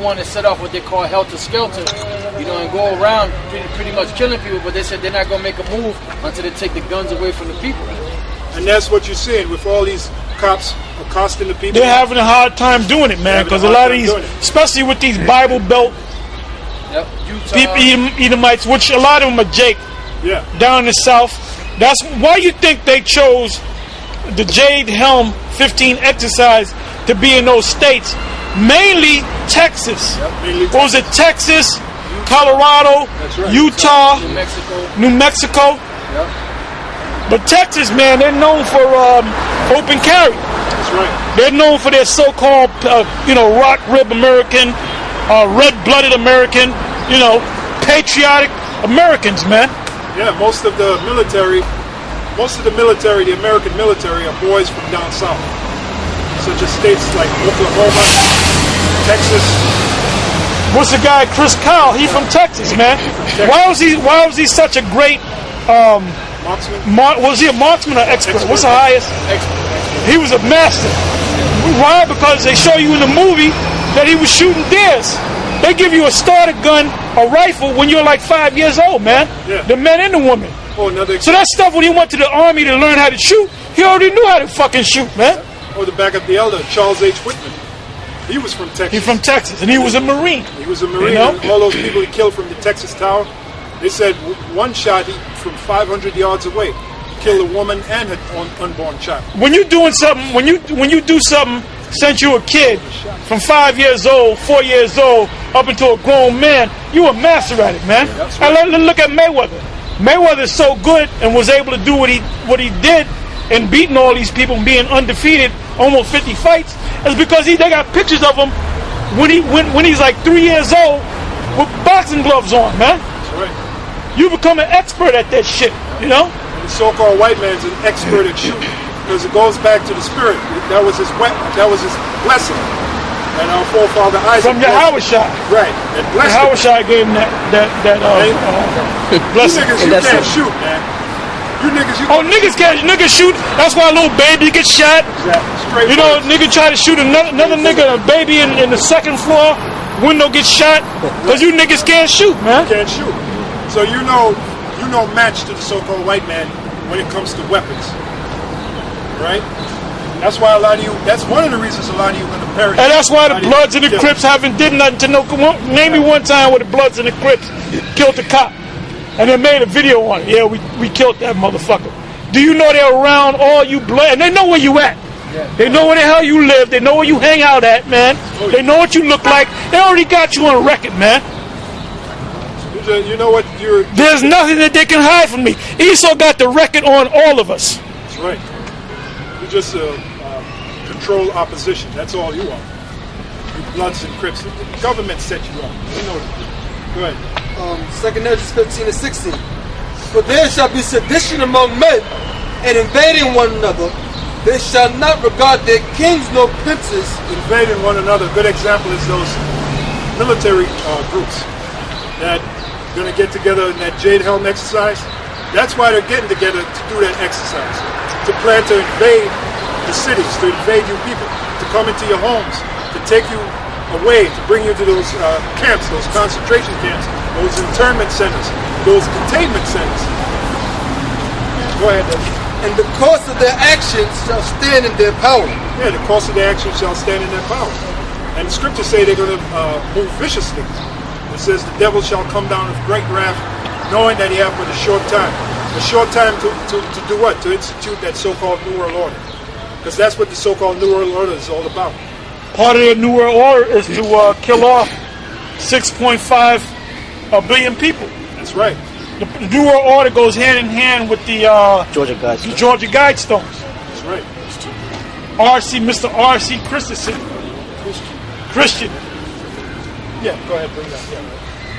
one to set off what they call helter-skelter, you know, and go around pretty much killing people, but they said they're not going to make a move until they take the guns away from the people. And that's what you're seeing with all these cops accosting the people. They're having a hard time doing it, man, because a lot of these, especially with these Bible Belt people, Edomites, which a lot of them are Jake, down in the South. That's why you think they chose the Jade Helm 15 exercise to be in those states, mainly Texas. What was it? Texas, Colorado, Utah, New Mexico. But Texas, man, they're known for open carry. That's right. They're known for their so-called, rock rib American, red-blooded American, patriotic Americans, man. Yeah, most of the military, the American military, are boys from down south, such as states like Oklahoma, Texas. What's the guy, Chris Kyle? He's from Texas, man. Why was he such a great marksman? Was he a marksman or expert? What's the highest? Expert. He was a master. Why? Because they show you in the movie that he was shooting deers. They give you a starter gun, a rifle, when you're like 5 years old, man. Yeah. The men and the women. Oh, so that stuff, when he went to the army to learn how to shoot, he already knew how to fucking shoot, man. Or the back of the elder, Charles H. Whitman. He was from Texas. He's from Texas, and he was a Marine. He was a Marine, and all those people he killed from the Texas Tower, they said one shot from 500 yards away killed a woman and her unborn child. When you're doing something, when you do something since you were a kid, from 5 years old, 4 years old, up until a grown man, you a master at it, man. Yeah, right. Look at Mayweather. Mayweather is so good and was able to do what he did and beating all these people and being undefeated, almost 50 fights, is because they got pictures of him when he's like 3 years old with boxing gloves on, man. That's right. You become an expert at that shit, And the so-called white man's an expert at shooting because it goes back to the spirit. That was his blessing. And our forefather Isaac. From Yahweh Shai. Right. Yahweh Shai gave him that blessing. You niggas, you can't shoot, man. Niggas shoot. That's why a little baby gets shot. Exactly. Nigga try to shoot another nigga, a baby in the second floor, window gets shot, because you niggas can't shoot, man. You can't shoot. So you know match to the so-called white man when it comes to weapons. Right? That's why that's one of the reasons a lot of you are going to perish. And that's why the Bloods and the Crips haven't did nothing to no. Name me one time where the Bloods and the Crips killed a cop. And they made a video on it. Yeah, we killed that motherfucker. Do you know they're around all you blood? And they know where you at. Yeah. They know where the hell you live. They know where you hang out at, man. They know what you look like. They already got you on record, man. You know what? There's nothing that they can hide from me. Esau got the record on all of us. That's right. You just control opposition. That's all you are. You Bloods and Crips. The government set you up. You know. Go ahead. 2nd Ezra 15 and 16. For there shall be sedition among men, and invading one another. They shall not regard their kings nor princes. Invading one another. A good example is those military groups that are going to get together in that Jade Helm exercise. That's why they're getting together to do that exercise. To plan to invade the cities, to invade you people, to come into your homes, to take you away, to bring you to those camps, those concentration camps, those internment centers, those containment centers. Go ahead, David. And the course of their actions shall stand in their power. Yeah, the course of their actions shall stand in their power. And the scriptures say they're going to move viciously. It says the devil shall come down with great wrath, knowing that he hath but a short time. A short time to do what? To institute that so-called New World Order. Because that's what the so-called New World Order is all about. Part of the New World Order is to kill off 6.5 billion people. That's right. The New World Order goes hand in hand with the Georgia Guidestones. That's right. Mr. R.C. Christensen. Christian. Yeah, go ahead, bring that. Yeah.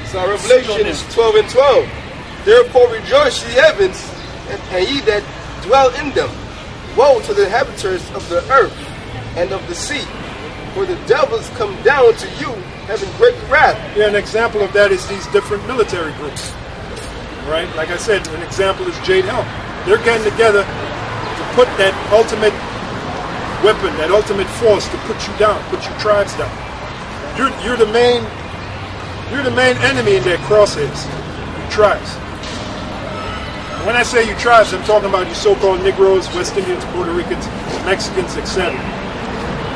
So Revelation is 12 and 12. Therefore rejoice, ye heavens, and ye that dwell in them. Woe to the inhabitants of the earth and of the sea, for the devils come down to you, having great wrath. Yeah, an example of that is these different military groups. Right? Like I said, an example is Jade Helm. They're getting together to put that ultimate weapon, that ultimate force to put you down, put your tribes down. you're the main enemy in their crosshairs. You tribes. When I say you tribes, I'm talking about you so-called Negroes, West Indians, Puerto Ricans, Mexicans, etc.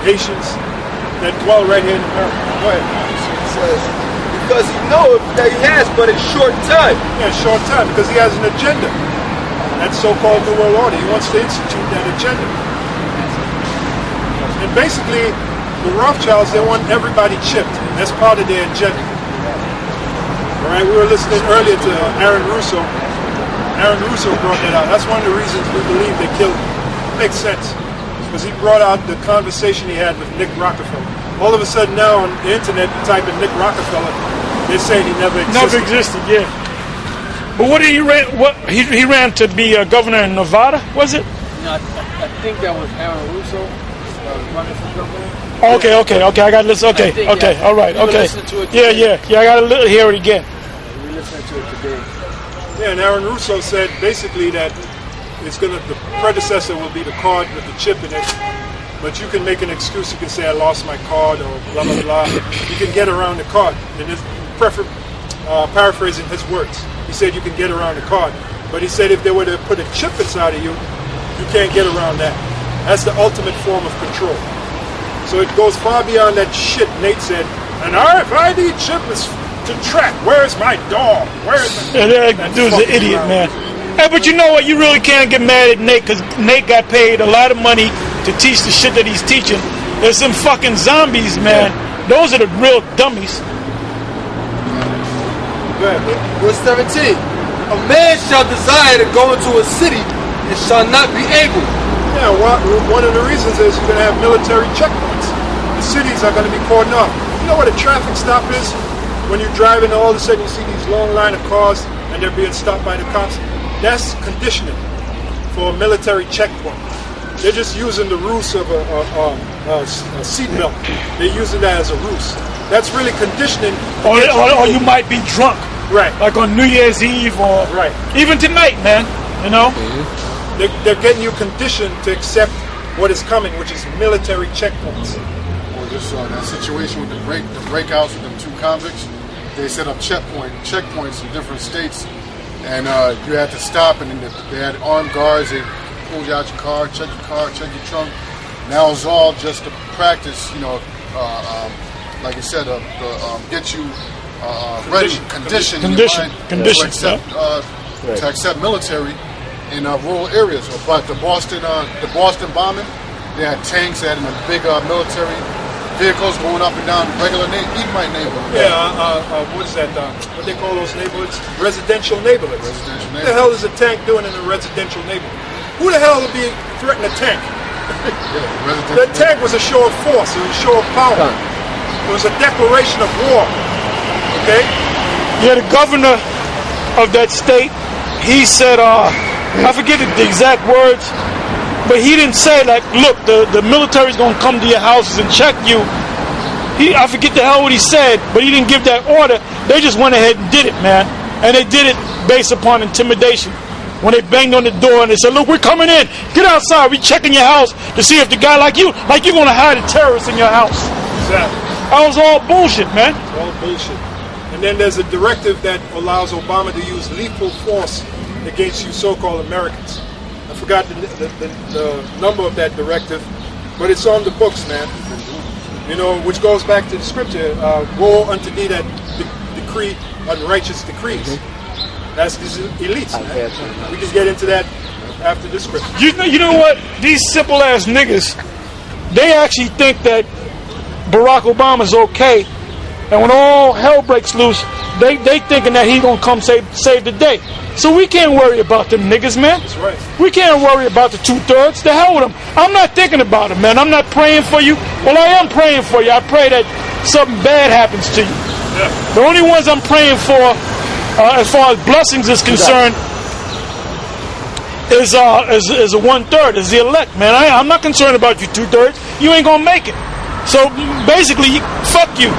Haitians that dwell right here in America. Go ahead. It says, because he knows that he has but a short time. Yeah, short time, because he has an agenda. That so-called New World Order. He wants to institute that agenda. And basically, the Rothschilds, they want everybody chipped. That's part of their agenda. All right, we were listening earlier to Aaron Russo. Aaron Russo brought that out. That's one of the reasons we believe they killed him. Makes sense. Because he brought out the conversation he had with Nick Rockefeller. All of a sudden now on the internet, you type in Nick Rockefeller, they say he never existed. Never existed, yeah. But what did he ran? What he ran to be a governor in Nevada? Was it? No, I think that was Aaron Russo running for governor. Okay. I got to listen. Okay. All right. Okay. Yeah. I got to hear it again. We listened to it today. Yeah, and Aaron Russo said basically that the predecessor will be the card with the chip in it, but you can make an excuse. You can say I lost my card or blah blah blah. You can get around the card. And it's paraphrasing his words. He said you can get around the card, but he said if they were to put a chip inside of you, you can't get around that. That's the ultimate form of control. So it goes far beyond that shit Nate said. An RFID chip is to track. Where's my dog? Where's that dude's an idiot, man. Hey, but you know what? You really can't get mad at Nate because Nate got paid a lot of money to teach the shit that he's teaching. There's some fucking zombies, man. Those are the real dummies. Verse 17. A man shall desire to go into a city and shall not be able. Yeah, one of the reasons is you're going to have military checkpoints. The cities are going to be cordoned off. You know what a traffic stop is? When you're driving, all of a sudden you see these long line of cars and they're being stopped by the cops. That's conditioning for a military checkpoint. They're just using the ruse of a seatbelt. They're using that as a ruse. That's really conditioning. Or you might be drunk. Right. Like on New Year's Eve or even tonight, man. You know? They're getting you conditioned to accept what is coming, which is military checkpoints. Or just that situation with the breakouts with them 2 convicts. They set up checkpoints in different states, and you had to stop, and then they had armed guards. They pulled you out your car, check your trunk. Now it's all just to practice, like you said, get you ready, condition to accept military in rural areas. But the Boston bombing, they had tanks, they had big military vehicles going up and down regular Edomite neighborhoods. What is that? What they call those neighborhoods? Residential neighborhoods. What the hell is a tank doing in a residential neighborhood? Who the hell would be threatening a tank? That tank was a show of force. It was a show of power. It was a declaration of war. Okay? Yeah, the governor of that state, he said, I forget the exact words, but he didn't say, like, look, the military's going to come to your houses and check you. I forget the hell what he said, but he didn't give that order. They just went ahead and did it, man. And they did it based upon intimidation. When they banged on the door and they said, look, we're coming in. Get outside. We're checking your house to see if the guy like you're going to hide a terrorist in your house. Exactly. That was all bullshit, man. All bullshit. And then there's a directive that allows Obama to use lethal force against you so-called Americans. I forgot the number of that directive, but it's on the books, man. Which goes back to the scripture, woe unto thee that decree unrighteous decrees. That's these elites, man. We can get into that after this scripture. You know what? These simple ass niggas, they actually think that Barack Obama's okay, and when all hell breaks loose, they thinking that he's gonna come save the day. So we can't worry about them niggas, man. That's right. We can't worry about the 2/3. The hell with them. I'm not thinking about them, man. I'm not praying for you. Well, I am praying for you. I pray that something bad happens to you. Yeah. The only ones I'm praying for, as far as blessings is concerned, is a 1/3, is the elect, man. I'm not concerned about you 2/3. You ain't gonna make it. So basically, fuck you.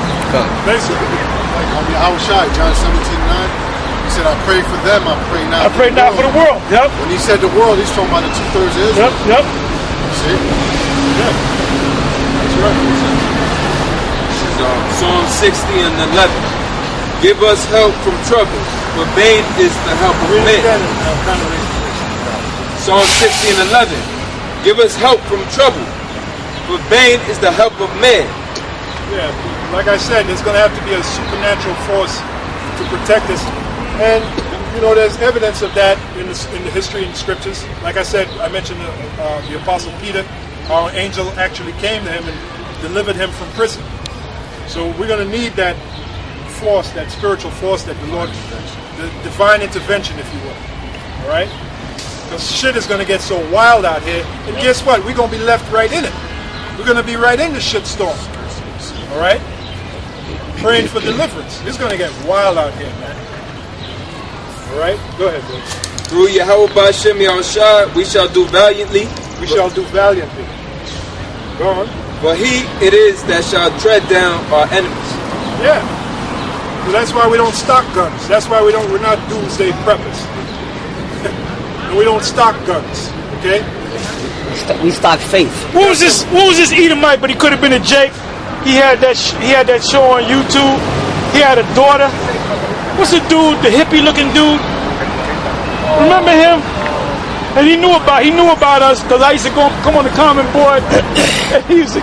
Basically. Like I was shy, John 17:9. He said, I pray for them, I pray not I pray not for the world. Yep. When he said the world, he's talking about the 2/3 of Israel. Yep. See? Yeah. That's right. Psalm 60 and 11. Give us help from trouble, for vain is the help of men. Psalm 60 and 11. Give us help from trouble, for vain is the help of man. Yeah, like I said, there's going to have to be a supernatural force to protect us. And, you know, there's evidence of that in the history and scriptures. Like I said, I mentioned the Apostle Peter. Our angel actually came to him and delivered him from prison. So we're going to need that force, that spiritual force that the Lord, the divine intervention, if you will. All right? Because shit is going to get so wild out here. And guess what? We're going to be left right in it. We're going to be right in the shitstorm. All right? Praying for deliverance. It's going to get wild out here, man. All right? Go ahead, bro. Through Yahweh B'Shem Yahushua, we shall do valiantly. We shall do valiantly. Go on. For he it is that shall tread down our enemies. Yeah. So that's why we don't stock guns. That's why we're not doomsday preppers. And we don't stock guns. Okay? We stock faith. What was this Edomite? But he could have been a Jake. He had that show on YouTube. He had a daughter. What's the dude? The hippie looking dude. Remember him? And he knew about us because I used to come on the comment board. And he used to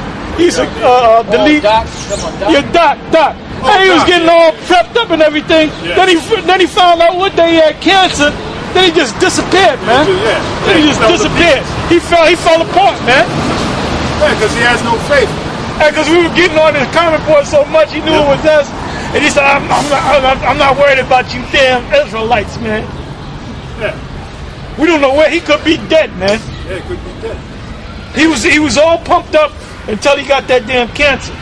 delete. Doc. Come on, Doc. Yeah, Doc. And he was getting all prepped up and everything. Yeah. Then he found out one day he had cancer. Then he just disappeared, man. Yeah. Then he just disappeared. He fell apart, man. Yeah, because he has no faith. Because we were getting on his comment board so much, he knew it was us. And he said, I'm not worried about you damn Israelites, man. Yeah. We don't know where he could be dead, man. Yeah, he could be dead. He was all pumped up until he got that damn cancer.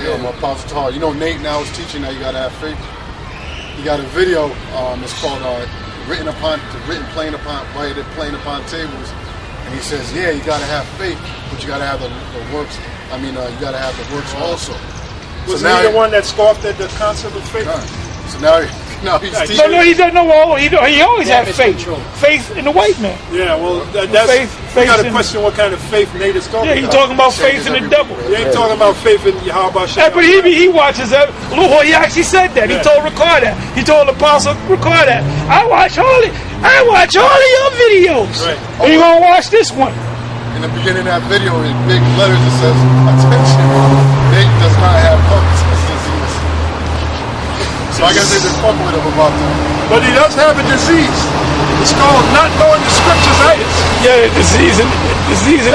Yo, my Apostle Tar, you know Nate now is teaching that you gotta have faith. He got a video, it's called written plain upon tables. And he says, yeah, you gotta have faith, but you gotta have the works. You gotta have the works also. Was he the one that scoffed at the concept of faith? So now he's teaching. No, he doesn't know all. He always had faith. Faith in the white man. Yeah, well, that's we got to question what kind of faith Nate is talking about. Yeah, he's talking about faith in the devil. He ain't talking about faith in Yahweh. But he watches that. Look, he actually said that. He told Ricard that. He told Apostle Ricard that. I watch all of your videos. Right. And you gonna watch this one? In the beginning of that video, in big letters, it says, "Attention, Nate does not have Parkinson's disease." So I guess they've been fucking with him about that. But he does have a disease. It's called not knowing the scriptures. Yeah, disease in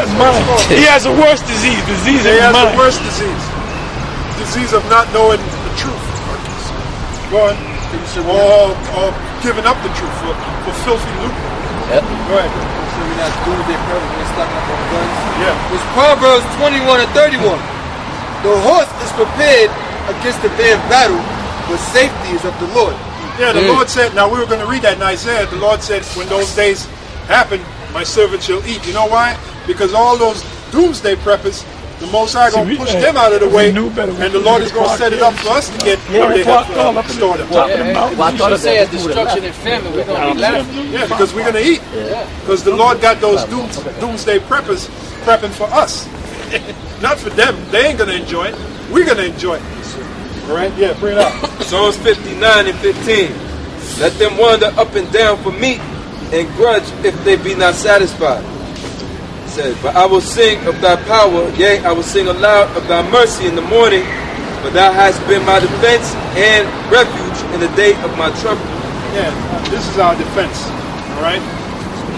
his mind. He has a worse disease. Disease in his mind. He has a worse disease. Disease of not knowing the truth. Go on. Or giving up the truth for filthy lucre. Yep. Go ahead. So we're not doomsday preppers. We're stocking up on guns. Yeah. It's Proverbs 21 and 31. The horse is prepared against the day of battle, but safety is of the Lord. Yeah, the Lord said, now we were going to read that in Isaiah, the Lord said, when those days happen, my servant shall eat. You know why? Because all those doomsday preppers, the Most High going to push them out of the way, and the Lord is going to set it up for us to get what they have stored up. You say destruction and famine, we're going to be laughing. Yeah, because we're going to eat. Because the Lord got those doomsday preppers prepping for us. Not for them. They ain't going to enjoy it. We're going to enjoy it. All right? Yeah, bring it up. Psalms 59 and 15. Let them wander up and down for meat and grudge if they be not satisfied. It says, but I will sing of thy power, yea, I will sing aloud of thy mercy in the morning, for thou hast been my defense and refuge in the day of my trouble. Yeah, this is our defense. All right?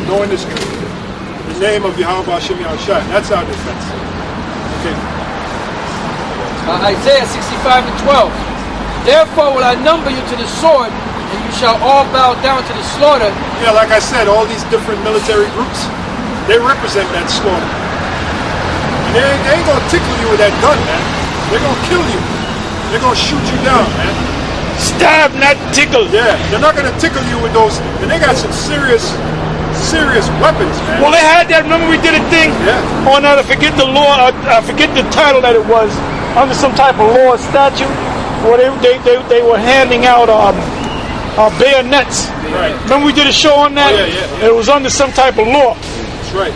Knowing this truth. The name of Yahweh B'Shem Yahushua. That's our defense. Okay. Isaiah 65 and 12. Therefore will I number you to the sword, and you shall all bow down to the slaughter. Yeah, like I said, all these different military groups, they represent that slaughter. And they ain't going to tickle you with that gun, man. They're going to kill you. They're going to shoot you down, man. Stab, not tickle. Yeah, they're not going to tickle you with those. And they got some serious weapons, man. Well, they had that. Remember we did a thing on I forget the law. I forget the title that it was, under some type of law statute, where they were handing out bayonets. Right. Remember we did a show on that? Oh, yeah. It was under some type of law. That's right.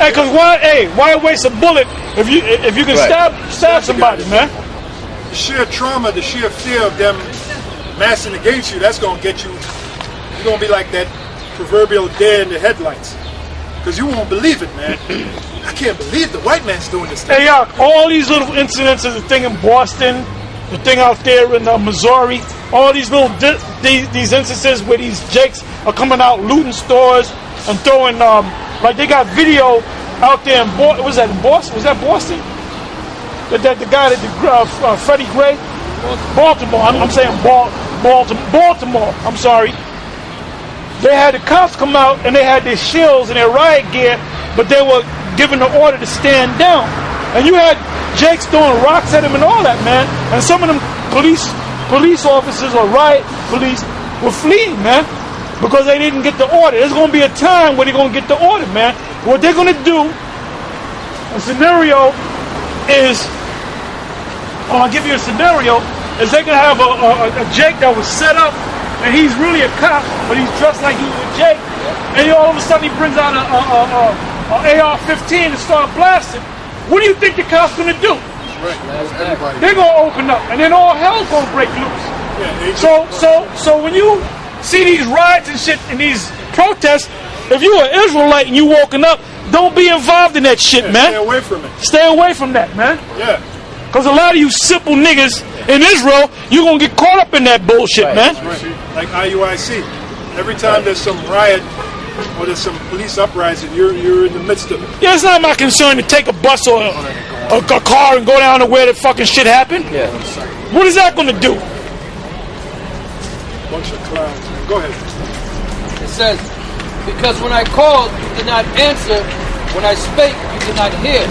Hey, cause why waste a bullet if you can stab somebody, man? sheer trauma, the sheer fear of them massing against you, that's going to get you, you're going to be like that proverbial deer in the headlights. Because you won't believe it, man. I can't believe the white man's doing this thing. Hey, all these little incidents, the thing in Boston, the thing out there in Missouri, all these little these instances where these jakes are coming out looting stores and throwing, like they got video out there in Boston. Was that in Boston? Was that Boston? The guy that Freddie Gray? Baltimore. I'm saying Baltimore. I'm sorry. They had the cops come out and they had their shields and their riot gear, but they were given the order to stand down. And you had jakes throwing rocks at him and all that, man. And some of them police officers or riot police were fleeing, man, because they didn't get the order. There's going to be a time where they're going to get the order, man. What they're going to do, a scenario is, I'll give you a scenario, is they're going to have a Jake that was set up, and he's really a cop, but he's dressed like he's a Jake, and all of a sudden he brings out a AR-15 and start blasting. What do you think the cops going to do? Right. They're going to open up, and then all hell's going to break loose. So when you see these riots and shit and these protests, if you're an Israelite and you walking up, don't be involved in that shit, man. Stay away from it. Stay away from that, man. Yeah. Because a lot of you simple niggas in Israel, you're going to get caught up in that bullshit, man. Right. Like IUIC. Every time there's some riot or there's some police uprising, you're in the midst of it. Yeah, it's not my concern to take a bus or a car and go down to where the fucking shit happened. Yeah. What is that going to do? Bunch of clowns. Go ahead. It says, because when I called, you did not answer. When I spake, you did not hear.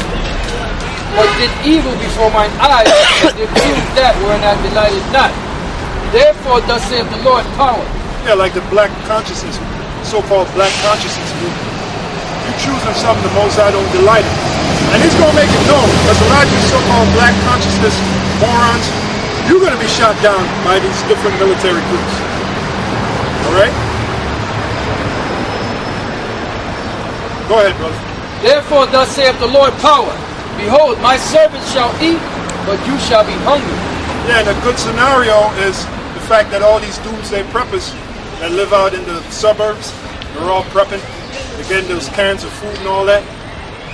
But did evil before mine eyes, and refused that wherein I delighted not. Therefore, thus saith the Lord power. Yeah, like the black consciousness, so-called black consciousness movement. You choosing something the Most High don't delight in. And he's going to make it known, because a lot of you so-called black consciousness morons, you're going to be shot down by these different military groups. All right? Go ahead, brother. Therefore, thus saith the Lord power. Behold, my servants shall eat, but you shall be hungry. Yeah, and a good scenario is the fact that all these doomsday preppers that live out in the suburbs, they're all prepping. They're getting those cans of food and all that.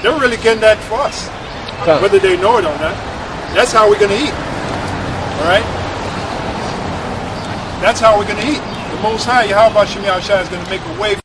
They're really getting that for us, whether they know it or not. That's how we're going to eat. All right? That's how we're going to eat. The Most High, Yahweh Shem Yahushua, is going to make a way